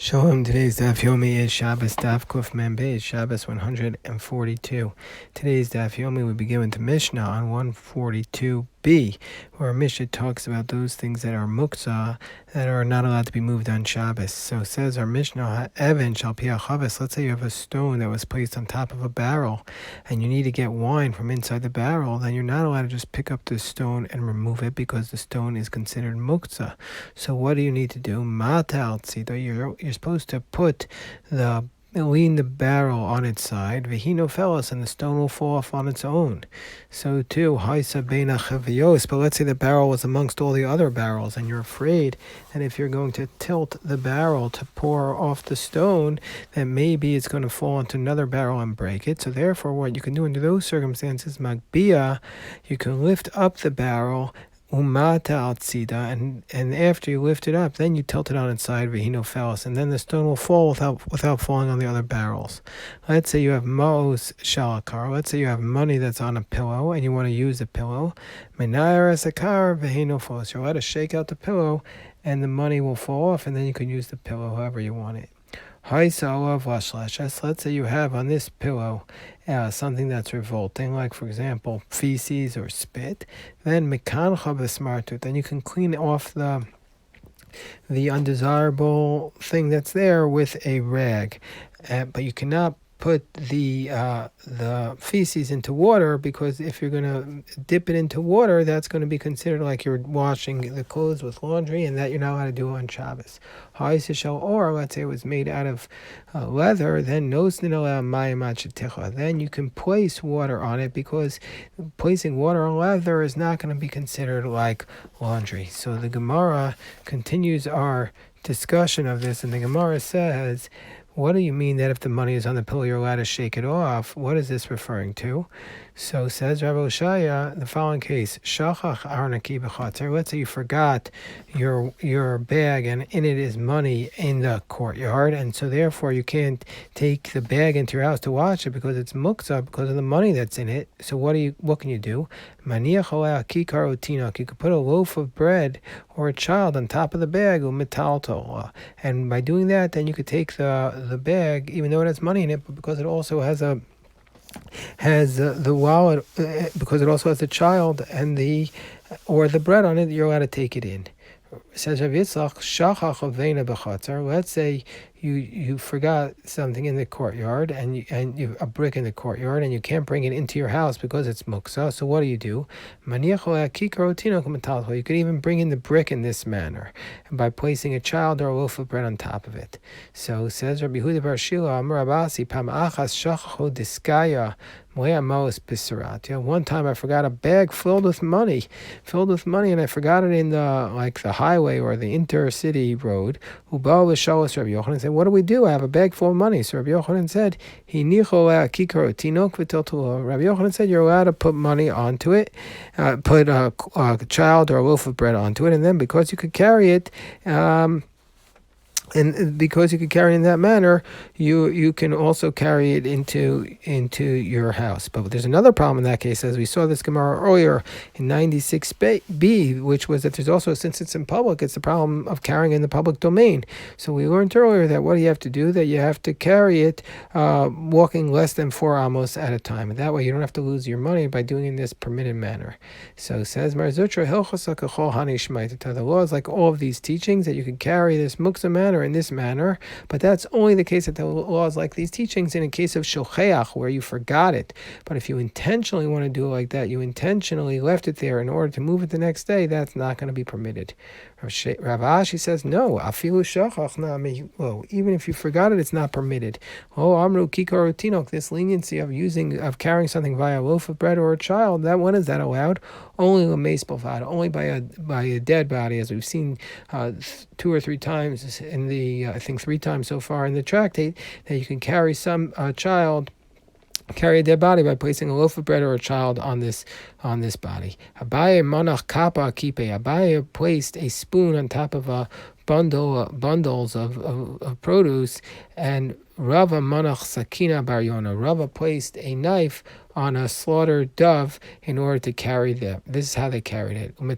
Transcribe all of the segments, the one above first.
Shalom, today's Daf Yomi is Shabbos Daf Kuf Mem Beis, Shabbos 142. Today's Daf Yomi we begin with the Mishnah on 142b, where Mishnah talks about those things that are muktzah, that are not allowed to be moved on Shabbos. So it says our Mishnah, Evan shall pia chavis. Let's say you have a stone that was placed on top of a barrel, and you need to get wine from inside the barrel, then you're not allowed to just pick up the stone and remove it because the stone is considered muktzah. So what do you need to do? Matal tzita, you're supposed to lean the barrel on its side, v'hino felas, and the stone will fall off on its own. So too, haisa beina chaviyos, but let's say the barrel was amongst all the other barrels, and you're afraid that if you're going to tilt the barrel to pour off the stone, that maybe it's going to fall into another barrel and break it. So therefore, what you can do under those circumstances, magbia, you can lift up the barrel, umata al tzida, and after you lift it up, then you tilt it on its side, v'hino felas, and then the stone will fall without falling on the other barrels. Let's say you have ma'os shalakar. Let's say you have money that's on a pillow, and you want to use the pillow. Menayar asakar v'hino felas. You're allowed to shake out the pillow, and the money will fall off, and then you can use the pillow however you want it. Let's say you have on this pillow something that's revolting, like for example feces or spit. Then then you can clean off the undesirable thing that's there with a rag, but you cannot put the feces into water, because if you're going to dip it into water, that's going to be considered like you're washing the clothes with laundry, and that you're not allowed to do on Shabbos. Or let's say it was made out of leather, then then you can place water on it, because placing water on leather is not going to be considered like laundry. So the Gemara continues our discussion of this, and the Gemara says, what do you mean that if the money is on the pillow, you're allowed to shake it off? What is this referring to? So says Rabbi Oshaya, the following case, Shachach arnaki b'chatzer. Let's say you forgot your bag, and in it is money in the courtyard, and so therefore you can't take the bag into your house to wash it because it's muktzah, because of the money that's in it. So what can you do? Maniach aleh kikar utinok. You could put a loaf of bread or a child on top of the bag, umetalto, and by doing that, then you could take the bag, even though it has money in it, but because it also has the wallet, because it also has the child and the bread on it, you're allowed to take it in. Says Rav Yitzchak, shachach avena b'chatzer. Let's say you forgot something in the courtyard, and you a brick in the courtyard, and you can't bring it into your house because it's muksa. So what do? You could even bring in the brick in this manner, and by placing a child or a loaf of bread on top of it. So says Rabbi Yehuda bar Shila, Amar Abasi, Pam achas shachacho diskaya. One time I forgot a bag filled with money, and I forgot it in the highway or the intercity road. Rabbi Yochanan said, "What do we do? I have a bag full of money." So Rabbi Yochanan said, Rabbi Yochanan said, you're allowed to put money onto it, put a child or a loaf of bread onto it, and then because you could carry it. And because you can carry it in that manner, you can also carry it into your house. But there's another problem in that case, as we saw this Gemara earlier in 96b, which was that there's also, since it's in public, it's the problem of carrying in the public domain. So we learned earlier that what do you have to do? That you have to carry it walking less than 4 amos at a time. And that way you don't have to lose your money by doing it in this permitted manner. So says Mar Zutra, the law is like all of these teachings, that you can carry this muksa manner in this manner, but that's only the case that the law is like these teachings in a case of shocheach, where you forgot it. But if you intentionally want to do it like that, you intentionally left it there in order to move it the next day, that's not going to be permitted. Rav Ashi says, no, afilu shachach, even if you forgot it, it's not permitted. Amru kikar utinok, this leniency of carrying something via a loaf of bread or a child, when is that allowed? Only l'meis b'vad, only by a dead body, as we've seen 2 or 3 times in I think 3 times so far in the tractate, that you can carry carry a dead body by placing a loaf of bread or a child on this body. Abaye manach kappa kipe. Abaye placed a spoon on top of a bundles of produce, and Rava manach sakina bar Yona. Rava placed a knife on a slaughtered dove in order to carry them. This is how they carried it. They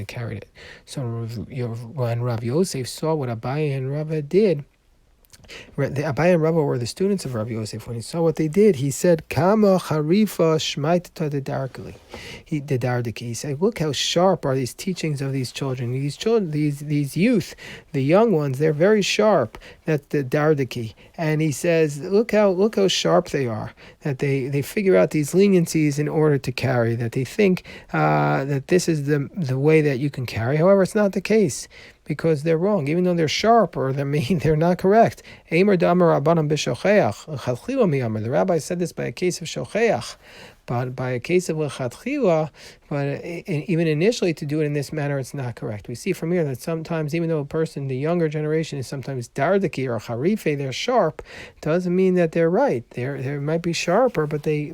carried it. So when Rav Yosef saw what Abaye and Rava did, The Abai and Rabba were the students of Rabbi Yosef. When he saw what they did, he said, "Kama harifa shmaitata the dardiki." He said, "Look how sharp are these teachings of these children. These youth, the young ones. They're very sharp. That's the dardiki." And he says, "Look how sharp they are. That they figure out these leniencies in order to carry. That they think that this is the way that you can carry. However, it's not the case." Because they're wrong, even though they're sharp or they're not correct. The rabbi said this by a case of shocheach, but by a case of lechatchila, but even initially to do it in this manner, it's not correct. We see from here that sometimes, even though a person, the younger generation, is sometimes dardaki or harife, they're sharp, doesn't mean that they're right. They might be sharper, but they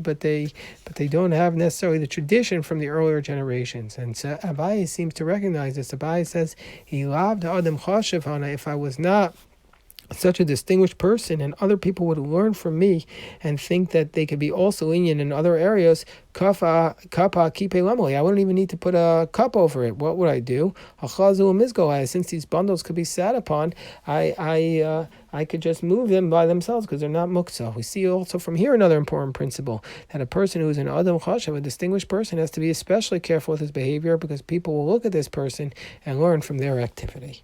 don't have necessarily the tradition from the earlier generations. And so Abaye seems to recognize this. Abaye says, "He loved Adam Chashav Hana. If I was not such a distinguished person, and other people would learn from me and think that they could be also lenient in other areas, kapa kipe lemeli. I wouldn't even need to put a cup over it. What would I do? Since these bundles could be sat upon, I could just move them by themselves because they're not muktzah." We see also from here another important principle, that a person who is an adam chashav, a distinguished person, has to be especially careful with his behavior, because people will look at this person and learn from their activity.